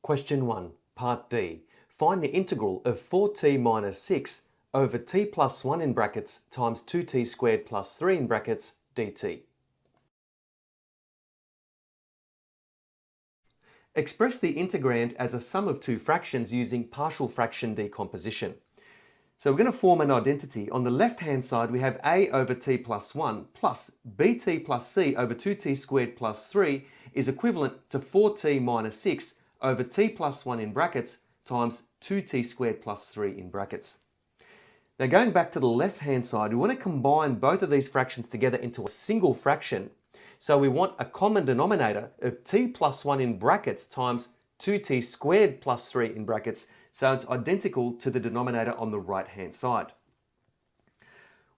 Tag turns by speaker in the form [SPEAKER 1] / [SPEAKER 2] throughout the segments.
[SPEAKER 1] Question 1, Part D. Find the integral of 4t minus 6 over t plus 1 in brackets times 2t squared plus 3 in brackets dt. Express the integrand as a sum of two fractions using partial fraction decomposition. So we're going to form an identity. On the left-hand side, we have a over t plus 1 plus bt plus c over 2t squared plus 3 is equivalent to 4t minus 6 over t plus 1 in brackets times 2t squared plus 3 in brackets. Now going back to the left-hand side, we want to combine both of these fractions together into a single fraction. So we want a common denominator of t plus 1 in brackets times 2t squared plus 3 in brackets, so it's identical to the denominator on the right-hand side.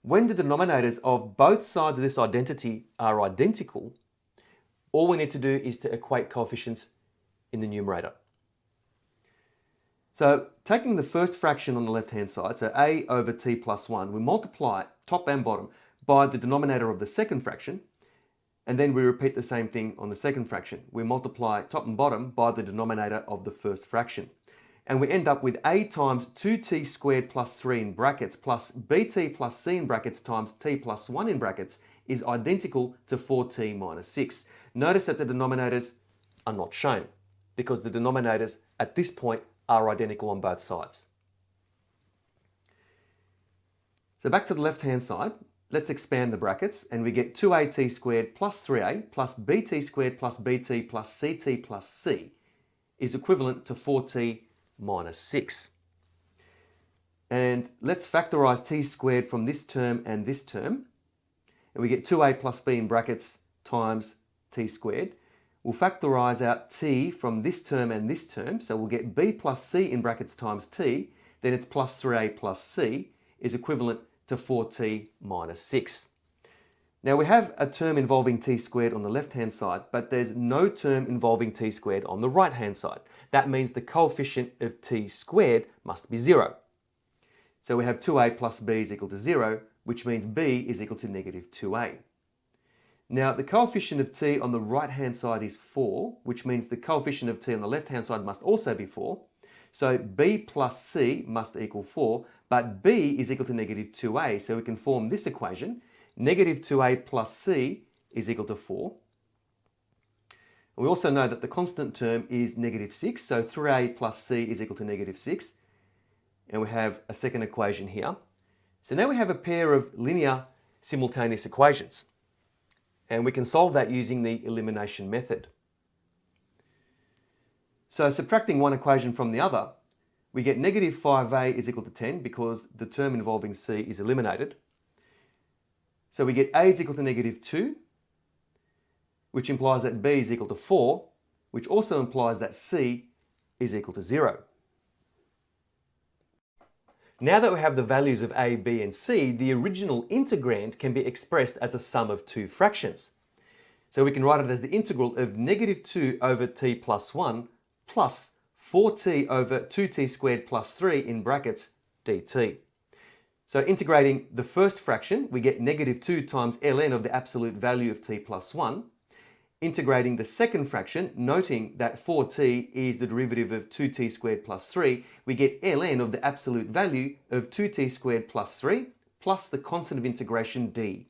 [SPEAKER 1] When the denominators of both sides of this identity are identical, all we need to do is to equate coefficients in the numerator. So taking the first fraction on the left-hand side, so a over t plus 1, we multiply top and bottom by the denominator of the second fraction, and then we repeat the same thing on the second fraction. We multiply top and bottom by the denominator of the first fraction. And we end up with a times 2t squared plus 3 in brackets plus bt plus c in brackets times t plus 1 in brackets is identical to 4t minus 6. Notice that the denominators are not shown because the denominators at this point are identical on both sides. So back to the left-hand side, let's expand the brackets and we get 2at squared plus 3a plus bt squared plus bt plus ct plus c is equivalent to 4t minus 6. And let's factorize t squared from this term and this term. And we get 2a plus b in brackets times t squared. We'll factorize out t from this term and this term. So we'll get b plus c in brackets times t. Then it's plus 3a plus c is equivalent to 4t minus 6. Now we have a term involving t squared on the left-hand side, but there's no term involving t squared on the right-hand side. That means the coefficient of t squared must be 0. So we have 2a plus b is equal to 0, which means b is equal to negative 2a. Now the coefficient of t on the right-hand side is 4, which means the coefficient of t on the left-hand side must also be 4. So b plus c must equal 4, but b is equal to negative 2a. So we can form this equation. Negative 2a plus c is equal to 4. And we also know that the constant term is negative 6. So 3a plus c is equal to negative 6. And we have a second equation here. So now we have a pair of linear simultaneous equations. And we can solve that using the elimination method. So subtracting one equation from the other, we get negative 5a is equal to 10 because the term involving c is eliminated. So we get a is equal to negative 2, which implies that b is equal to 4, which also implies that c is equal to 0. Now that we have the values of a, b and c, the original integrand can be expressed as a sum of two fractions. So we can write it as the integral of negative 2 over t plus 1 plus 4t over 2t squared plus 3 in brackets dt. So integrating the first fraction, we get negative 2 times ln of the absolute value of t plus 1. Integrating the second fraction, noting that 4t is the derivative of 2t squared plus 3, we get ln of the absolute value of 2t squared plus 3 plus the constant of integration d.